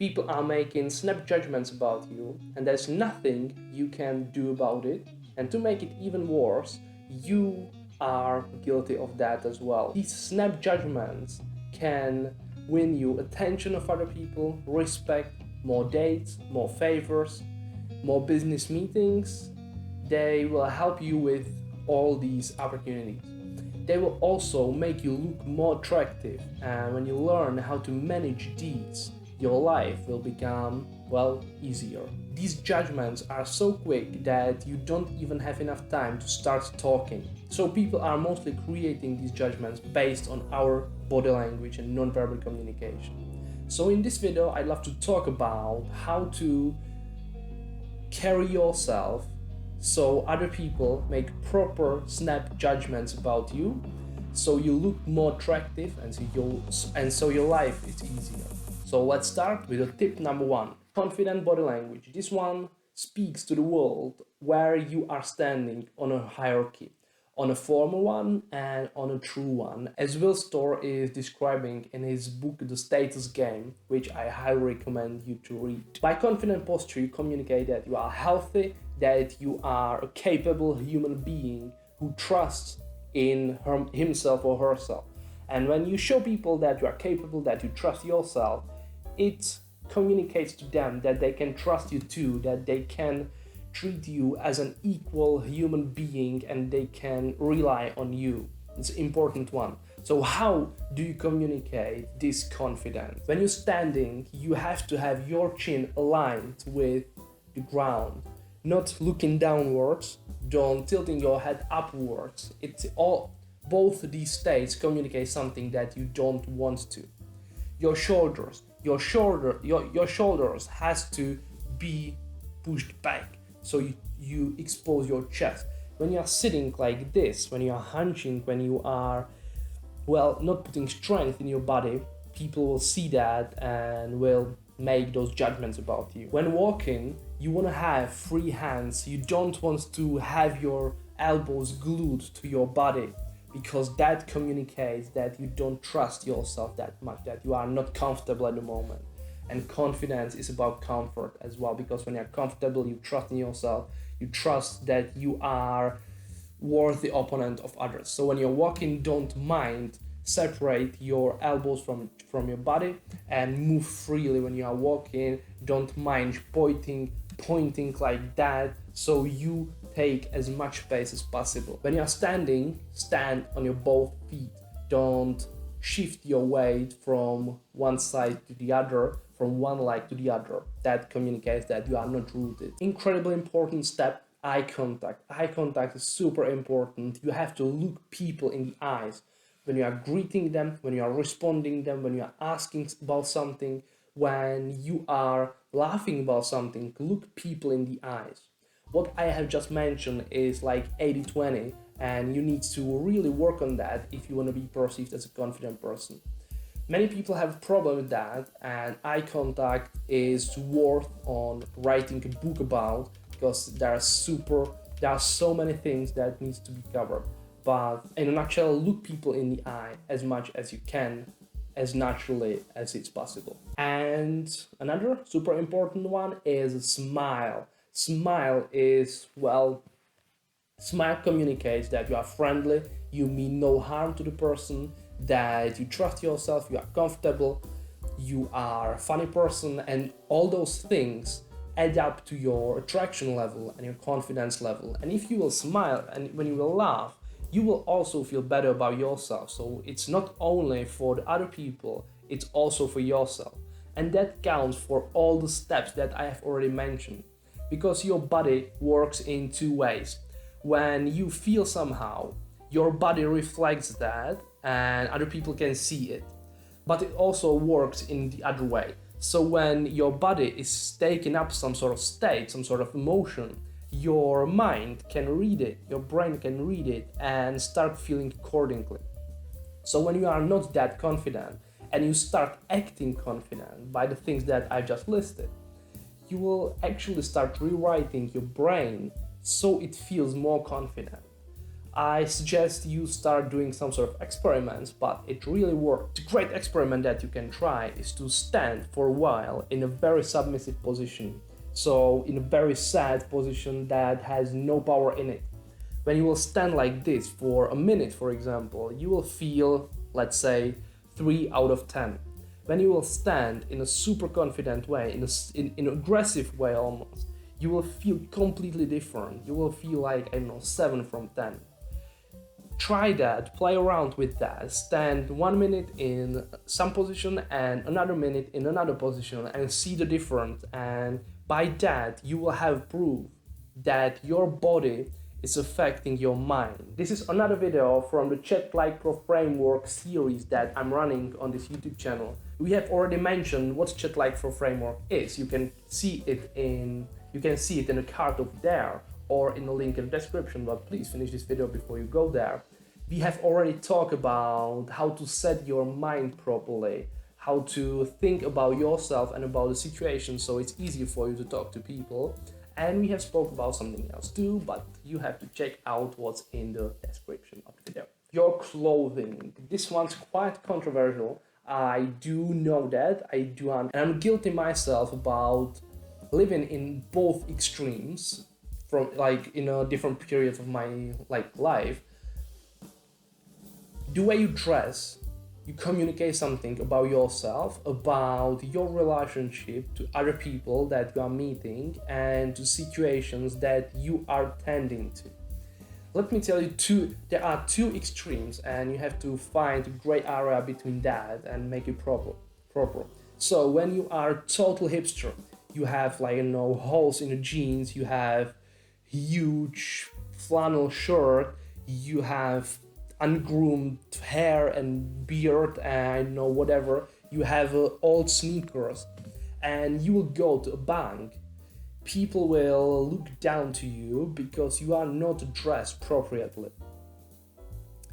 People are making snap judgments about you, and there's nothing you can do about it. And to make it even worse, you are guilty of that as well. These snap judgments can win you attention of other people, respect, more dates, more favors, more business meetings. They will help you with all these opportunities. They will also make you look more attractive, and when you learn how to manage these, your life will become, well, easier. These judgments are so quick that you don't even have enough time to start talking. So people are mostly creating these judgments based on our body language and nonverbal communication. So in this video, I'd love to talk about how to carry yourself so other people make proper snap judgments about you, so you look more attractive, and so your life is easier. So let's start with the tip number 1, confident body language. This one speaks to the world where you are standing on a hierarchy, on a formal one and on a true one, as Will Storr is describing in his book The Status Game, which I highly recommend you to read. By confident posture, you communicate that you are healthy, that you are a capable human being who trusts in himself or herself. And when you show people that you are capable, that you trust yourself, it communicates to them that they can trust you too, that they can treat you as an equal human being and they can rely on you. It's an important one. So how do you communicate this confidence? When you're standing, you have to have your chin aligned with the ground, not looking downwards, don't tilting your head upwards. Both these states communicate something that you don't want to. Your shoulders has to be pushed back, so you expose your chest. When you are sitting like this, when you are hunching, when you are, well, not putting strength in your body, people will see that and will make those judgments about you. When walking, you want to have free hands. You don't want to have your elbows glued to your body, because that communicates that you don't trust yourself that much, that you are not comfortable at the moment. And confidence is about comfort as well, because when you're comfortable, you trust in yourself, you trust that you are worth the opponent of others. So when you're walking, don't mind, separate your elbows from your body and move freely when you are walking. Don't mind pointing like that, so you take as much space as possible. When you're standing, stand on your both feet. Don't shift your weight from one side to the other, from one leg to the other. That communicates that you are not rooted. Incredibly important step, eye contact. Eye contact is super important. You have to look people in the eyes when you are greeting them, when you are responding them, when you are asking about something, when you are laughing about something. Look people in the eyes. What I have just mentioned is like 80-20, and you need to really work on that if you want to be perceived as a confident person. Many people have a problem with that, and eye contact is worth on writing a book about, because there are so many things that needs to be covered. But in a nutshell, look people in the eye as much as you can, as naturally as it's possible. And another super important one is a smile. Smile communicates that you are friendly, you mean no harm to the person, that you trust yourself, you are comfortable, you are a funny person, and all those things add up to your attraction level and your confidence level. And if you will smile and when you will laugh, you will also feel better about yourself. So it's not only for the other people, it's also for yourself. And that counts for all the steps that I have already mentioned, because your body works in two ways. When you feel somehow, your body reflects that and other people can see it. But it also works in the other way. So when your body is taking up some sort of state, some sort of emotion, your mind can read it, your brain can read it and start feeling accordingly. So when you are not that confident and you start acting confident by the things that I just listed, you will actually start rewriting your brain so it feels more confident. I suggest you start doing some sort of experiments, but it really works. The great experiment that you can try is to stand for a while in a very submissive position. So in a very sad position that has no power in it. When you will stand like this for a minute, for example, you will feel, let's say, 3 out of 10. When you will stand in a super confident way, in an aggressive way almost, you will feel completely different. You will feel like, I don't know, 7 from 10. Try that, play around with that, stand 1 minute in some position and another minute in another position and see the difference. And by that, you will have proof that your body is affecting your mind. This is another video from the ChatLikePRO framework series that I'm running on this YouTube channel. We have already mentioned what ChatLikePRO framework is. You can see it in the card over there or in the link in the description, but please finish this video before you go there. We have already talked about how to set your mind properly, how to think about yourself and about the situation so it's easier for you to talk to people. And we have spoke about something else too, but you have to check out what's in the description of the video. Your clothing. This one's quite controversial. I do know that, and I'm guilty myself about living in both extremes from in a different periods of my life. The way you dress, you communicate something about yourself, about your relationship to other people that you are meeting and to situations that you are tending to. Let me tell you there are two extremes and you have to find a gray area between that and make it proper. So when you are total hipster, you have holes in the jeans, you have huge flannel shirt, you have ungroomed hair and beard and whatever, you have old sneakers, and you will go to a bank. People will look down to you because you are not dressed appropriately.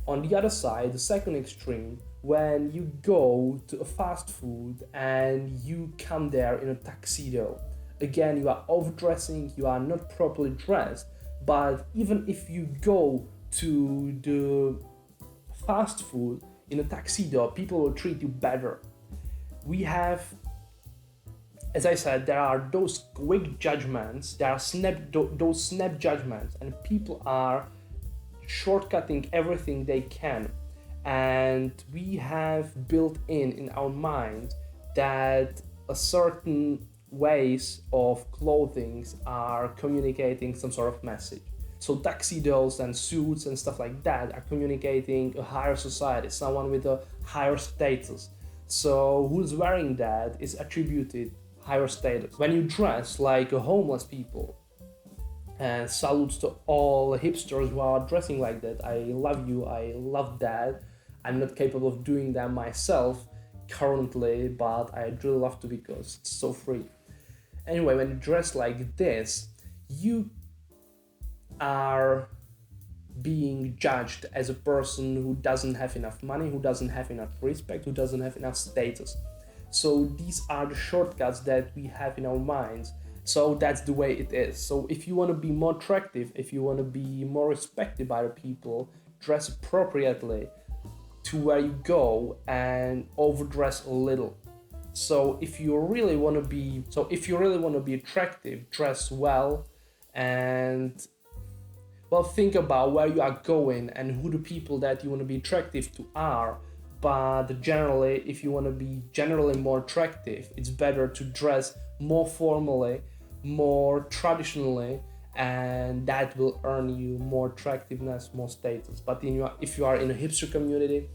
On the other side, the second extreme, when you go to a fast food and you come there in a tuxedo, again, you are overdressing, you are not properly dressed, but even if you go to the fast food in a tuxedo, people will treat you better. We have, as I said, there are those quick judgments, there are those snap judgments, and people are shortcutting everything they can. And we have built in our mind that a certain ways of clothing are communicating some sort of message. So tuxedos and suits and stuff like that are communicating a higher society, someone with a higher status. So who's wearing that is attributed higher status. When you dress like a homeless people, and salutes to all hipsters who are dressing like that. I love you, I love that. I'm not capable of doing that myself currently, but I'd really love to because it's so free. Anyway, when you dress like this, you are being judged as a person who doesn't have enough money, who doesn't have enough respect, who doesn't have enough status. So these are the shortcuts that we have in our minds. So that's the way it is. So if you want to be more attractive, if you want to be more respected by the people, dress appropriately to where you go and overdress a little. So if you really want to be attractive, dress well and think about where you are going and who the people that you want to be attractive to are. But generally, if you want to be generally more attractive, it's better to dress more formally, more traditionally, and that will earn you more attractiveness, more status. But if you are in a hipster community,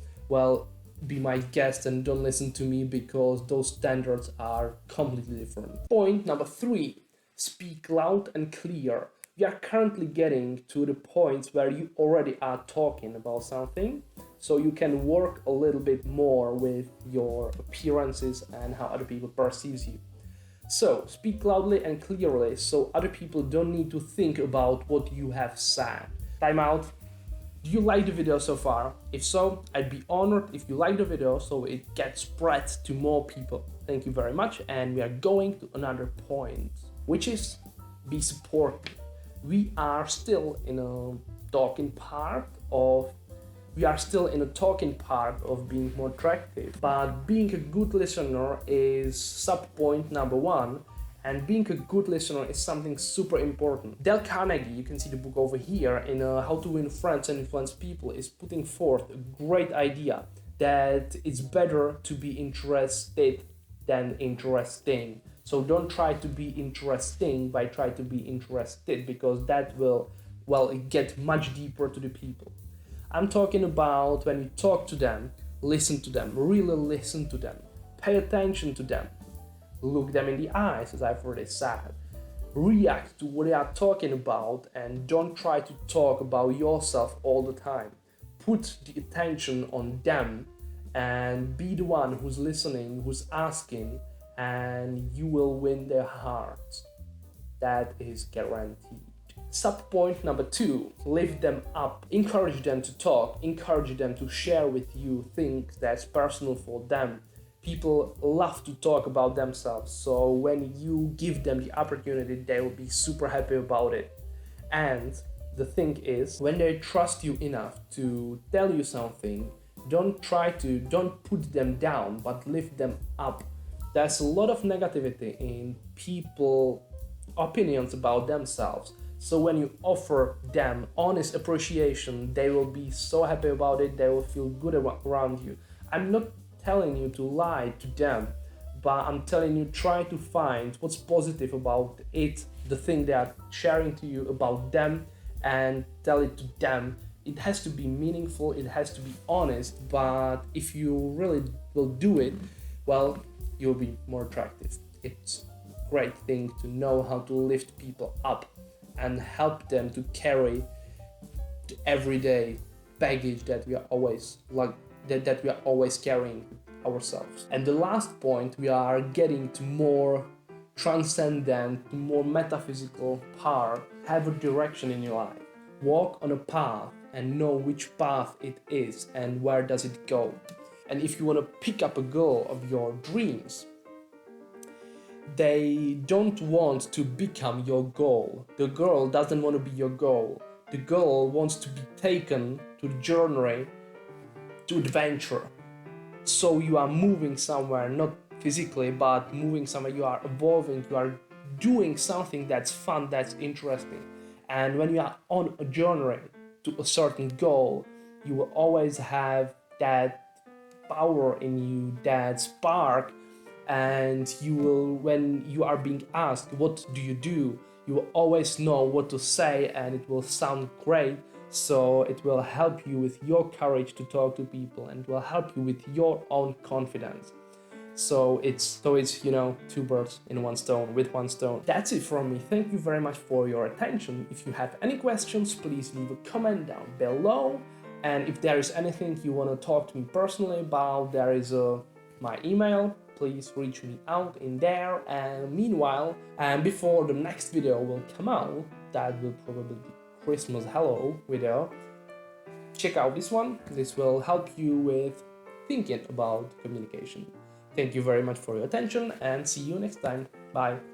be my guest and don't listen to me because those standards are completely different. Point number 3, speak loud and clear. We are currently getting to the point where you already are talking about something, so you can work a little bit more with your appearances and how other people perceive you. So speak loudly and clearly so other people don't need to think about what you have said. Time out. Do you like the video so far? If so, I'd be honored if you like the video so it gets spread to more people. Thank you very much, and we are going to another point, which is be supportive. We are still in a talking part of we are still in a talking part of being more attractive, but being a good listener is sub point number one, and being a good listener is something super important. Dale Carnegie, you can see the book over here, in How to Win Friends and Influence People, is putting forth a great idea that it's better to be interested than interesting. So don't try to be interesting, but try to be interested, because that will, well, get much deeper to the people. I'm talking about when you talk to them, listen to them, really listen to them, pay attention to them, look them in the eyes, as I've already said, react to what they are talking about, and don't try to talk about yourself all the time. Put the attention on them and be the one who's listening, who's asking, and you will win their hearts. That is guaranteed. Subpoint number two, lift them up, encourage them to talk, encourage them to share with you things that's personal for them. People love to talk about themselves, so when you give them the opportunity, they will be super happy about it. And the thing is, when they trust you enough to tell you something, don't put them down, but lift them up. There's a lot of negativity in people's opinions about themselves. So when you offer them honest appreciation, they will be so happy about it, they will feel good around you. I'm not telling you to lie to them, but I'm telling you, try to find what's positive about it, the thing they are sharing to you about them, and tell it to them. It has to be meaningful, it has to be honest, but if you really will do it, well, you'll be more attractive. It's a great thing to know how to lift people up and help them to carry the everyday baggage that we are always carrying ourselves. And the last point, we are getting to more transcendent, to more metaphysical part. Have a direction in your life. Walk on a path and know which path it is and where does it go. And if you want to pick up a girl of your dreams, they don't want to become your goal. The girl doesn't want to be your goal. The girl wants to be taken to the journey, to adventure. So you are moving somewhere, not physically, but moving somewhere. You are evolving, you are doing something that's fun, that's interesting. And when you are on a journey to a certain goal, you will always have that power in you, that spark, and you will, when you are being asked what do, you will always know what to say, and it will sound great. So it will help you with your courage to talk to people, and it will help you with your own confidence. So it's two birds in one stone, with one stone. That's it from me. Thank you very much for your attention. If you have any questions, please leave a comment down below. And if there is anything you want to talk to me personally about, there is my email. Please reach me out in there. And meanwhile, and before the next video will come out, that will probably be Christmas hello video, check out this one. This will help you with thinking about communication. Thank you very much for your attention, and see you next time. Bye.